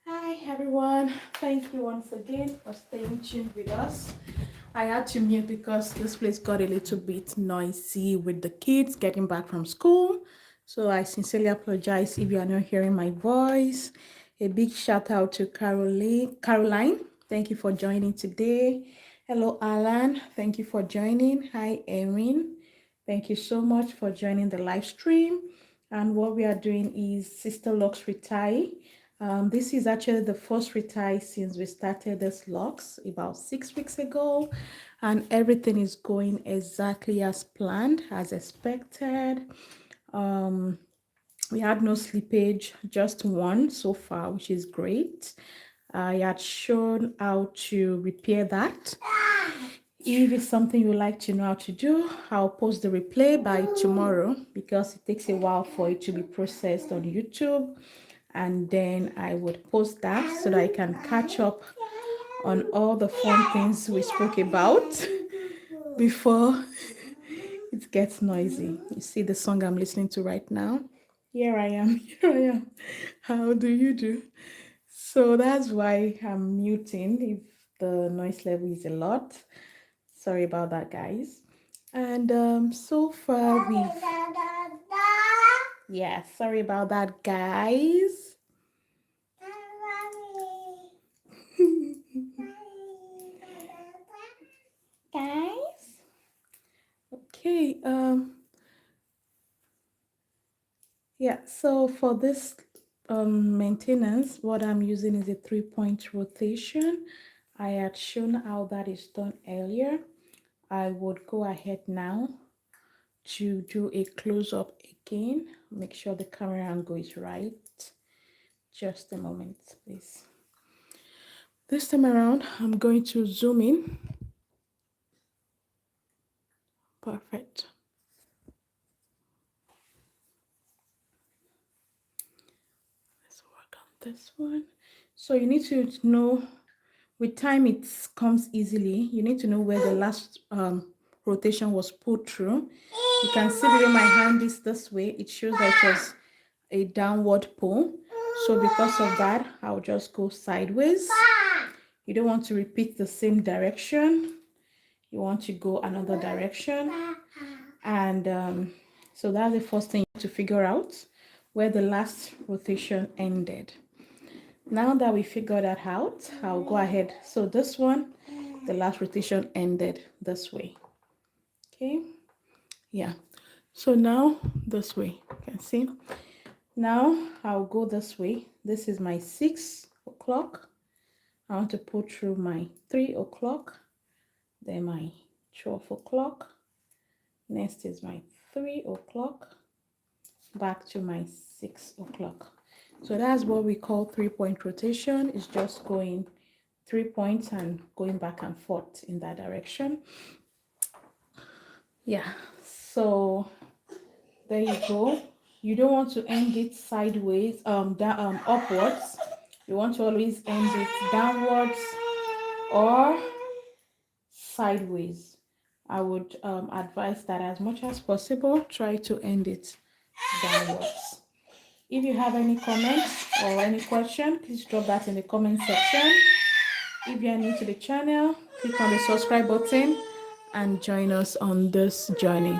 Hi everyone, thank you once again for staying tuned with us. I had to mute because this place got a little bit noisy with the kids getting back from school. So I sincerely apologize if you are not hearing my voice. A big shout out to Caroline. Thank you for joining today. Hello, Alan. Thank you for joining. Hi, Erin. Thank you so much for joining the live stream. And what we are doing is Sisterlocks Retie. This is actually the first Retie since we started this locks about 6 weeks ago, and everything is going exactly as planned, as expected. We had no slippage, just one so far, which is great. I had shown how to repair that. If it's something you like to know how to do, I'll post the replay by tomorrow because it takes a while for it to be processed on YouTube. And then I would post that so that I can catch up on all the fun things we spoke about before it gets noisy. You see the song I'm listening to right now? Here I am, here I am. How do you do? So that's why I'm muting if the noise level is a lot. Sorry about that, guys. And so far we've... Yeah, sorry about that, guys. Guys. Okay, yeah, so for this maintenance, what I'm using is a 3-point rotation. I had shown how that is done earlier. I would go ahead now to do a close-up again. Make sure the camera angle is right. Just a moment, please. This time around, I'm going to zoom in. Perfect. Let's work on this one. So you need to know, with time it comes easily. You need to know where the last rotation was put through. You can see the way my hand is this way. It shows that it was a downward pull. So because of that, I'll just go sideways. You don't want to repeat the same direction. You want to go another direction. And so that's the first thing to figure out, where the last rotation ended. Now that we figured that out, I'll go ahead. So this one, the last rotation ended this way. Okay. Yeah. So now this way, you can see. Now I'll go this way. This is my 6 o'clock. I want to put through my 3 o'clock, then my 12 o'clock. Next is my 3 o'clock, back to my 6 o'clock. So that's what we call 3-point rotation. It's just going 3 points and going back and forth in that direction. Yeah, so there you go. You don't want to end it sideways, upwards. You want to always end it downwards or sideways. I would advise that as much as possible, try to end it downwards. If you have any comments or any question, please drop that in the comment section. If you are new to the channel, click on the subscribe button and join us on this journey.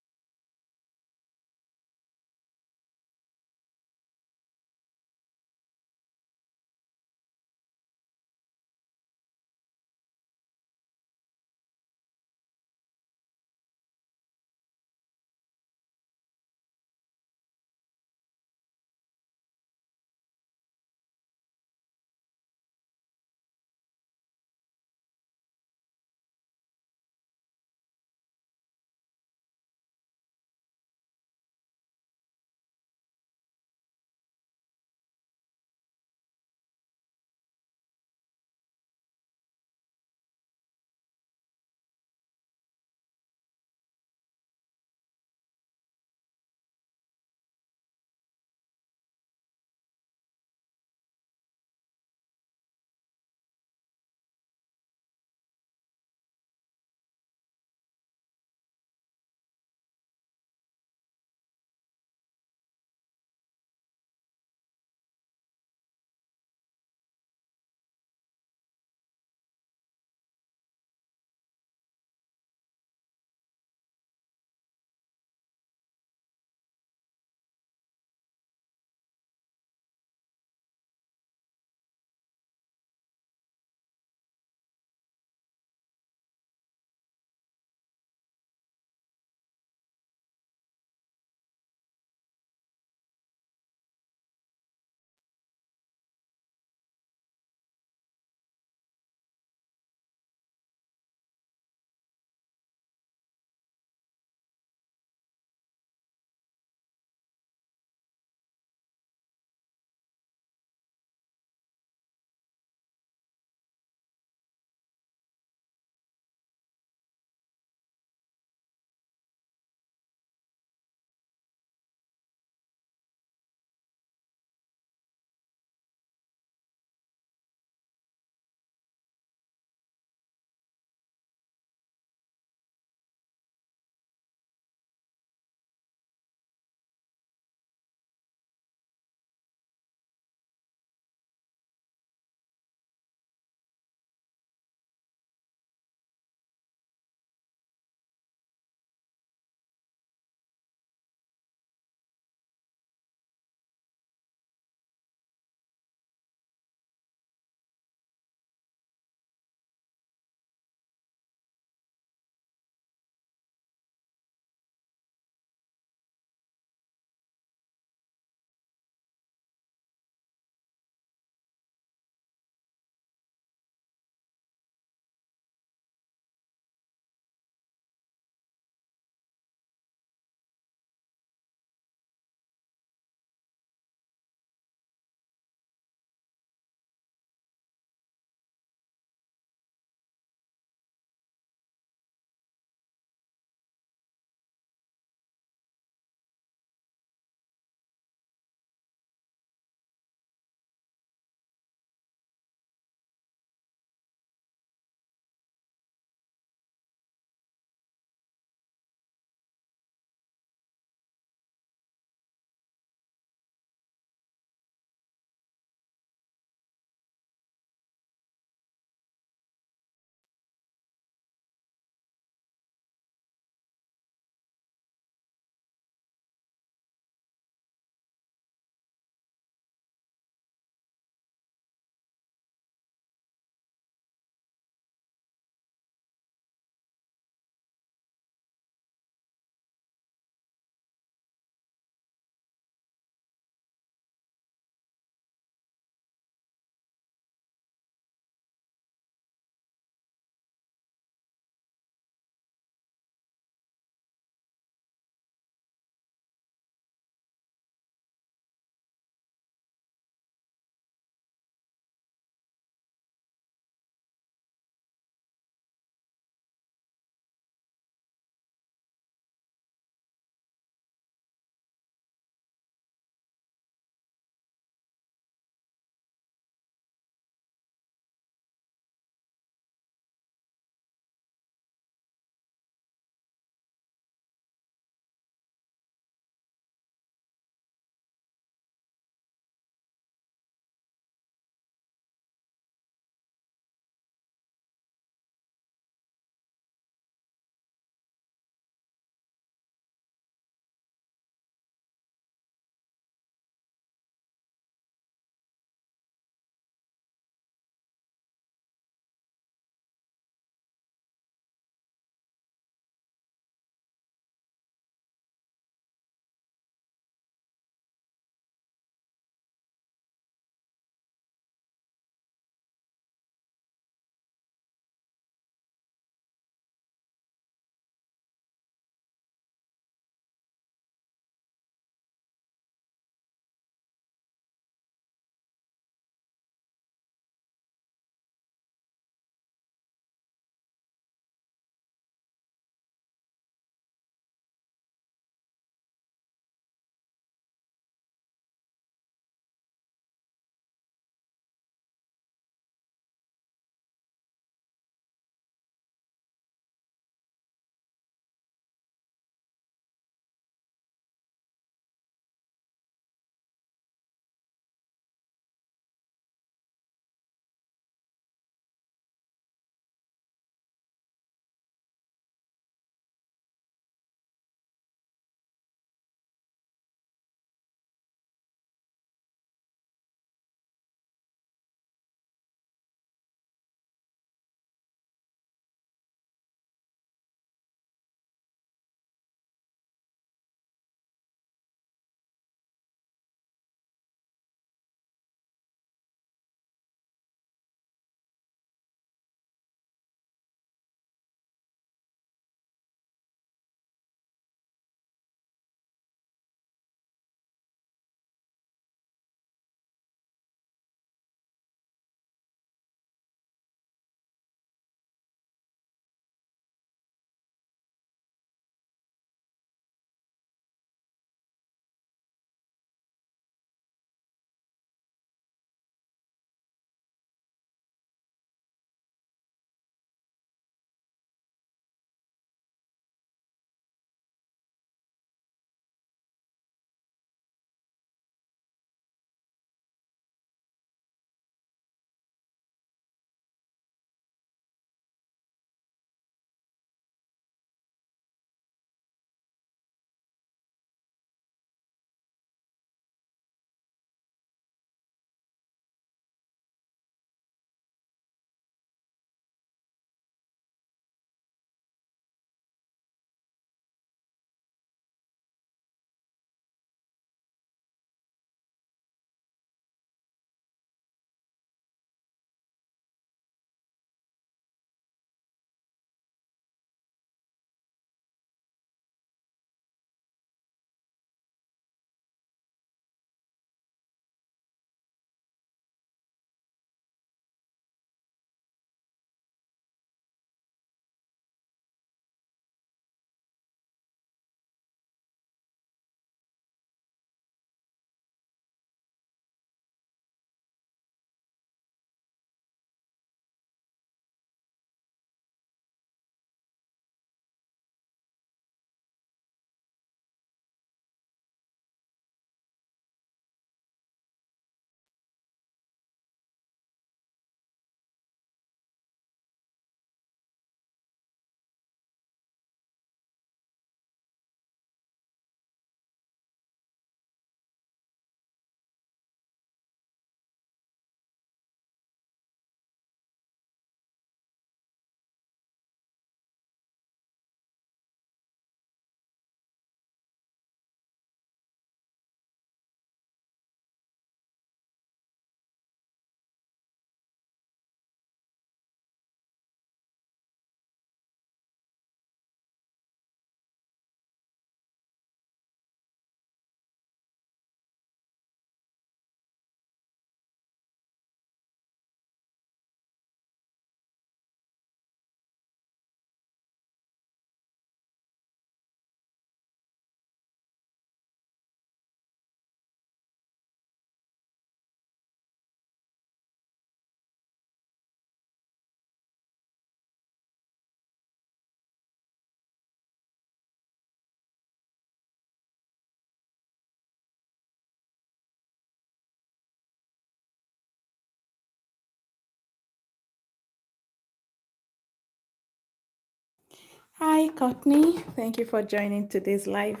Hi, Courtney. Thank you for joining today's live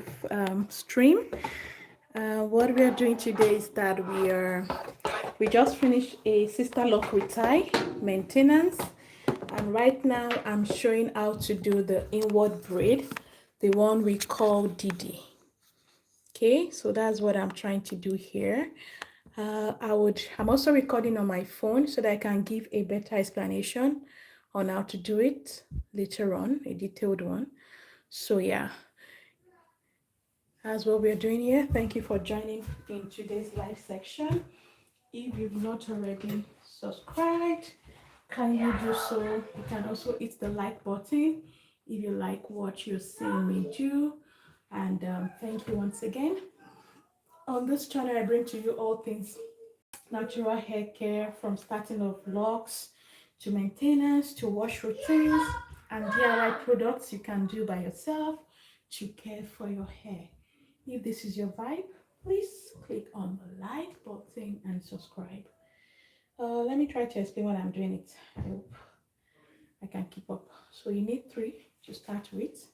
stream. What we are doing today is that we just finished a Sisterlock Retie maintenance, and right now I'm showing how to do the inward braid, the one we call DD. Okay, so that's what I'm trying to do here. I'm also recording on my phone so that I can give a better explanation on how to do it later on, a detailed one. So yeah, that's what we're doing here. Thank you for joining in today's live section. If you've not already subscribed, can you do so? You can also hit the like button if you like what you're seeing me do. And thank you once again. On this channel, I bring to you all things natural hair care, from starting of locks to maintenance to wash routines and DIY products you can do by yourself to care for your hair. If this is your vibe, please click on the like button and subscribe. Let me try to explain what I'm doing it. I hope I can keep up. So you need 3 to start with.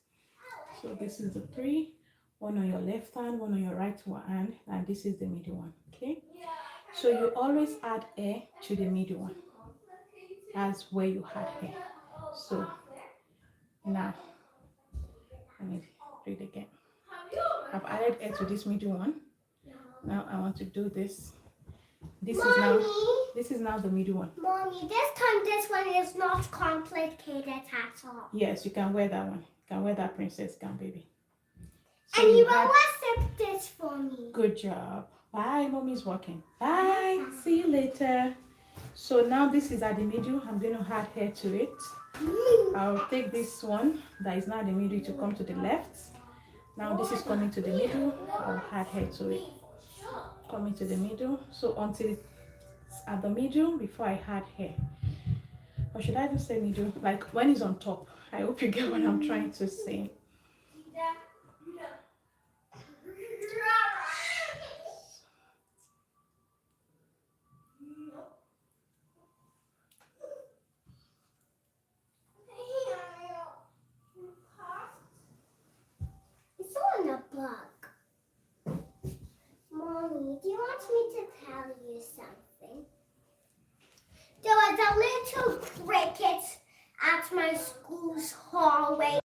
So this is the 3, one on your left hand, one on your right hand, and this is the middle one. Okay, so you always add air to the middle one. That's where you add air. So now let me do it again. I've added air to this middle one. Now I want to do this. This is now the middle one. Mommy, this time this one is not complicated at all. Yes, you can wear that one. You can wear that princess gown, baby. So and you will accept this for me. Good job. Bye, mommy's walking. Bye. See you later. So now this is at the middle. I'm going to add hair to it. I'll take this one that is now the middle to come to the left. Now this is coming to the middle. I'll add hair to it. Coming to the middle. So until it's at the middle before I add hair. Or should I just say middle? Like when it's on top. I hope you get what I'm trying to say. It's on a bug. Mommy, do you want me to tell you something? There was a little cricket at my school's hallway.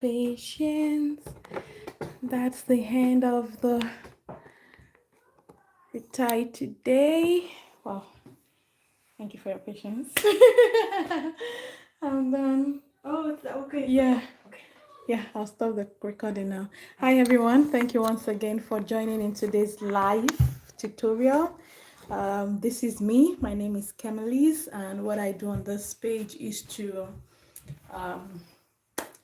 Patience. That's the end of the Retie today. Wow. Thank you for your patience. I'm done. Oh, it's okay. Yeah. Okay. Yeah, I'll stop the recording now. Hi everyone. Thank you once again for joining in today's live tutorial. This is me. My name is KemLis, and what I do on this page is to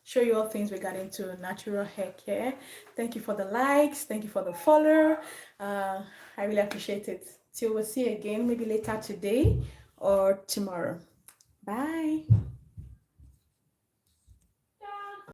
show you all things regarding to natural hair care. Thank you for the likes. Thank you for the follow. I really appreciate it. Till we'll see you again, maybe later today or tomorrow. Bye.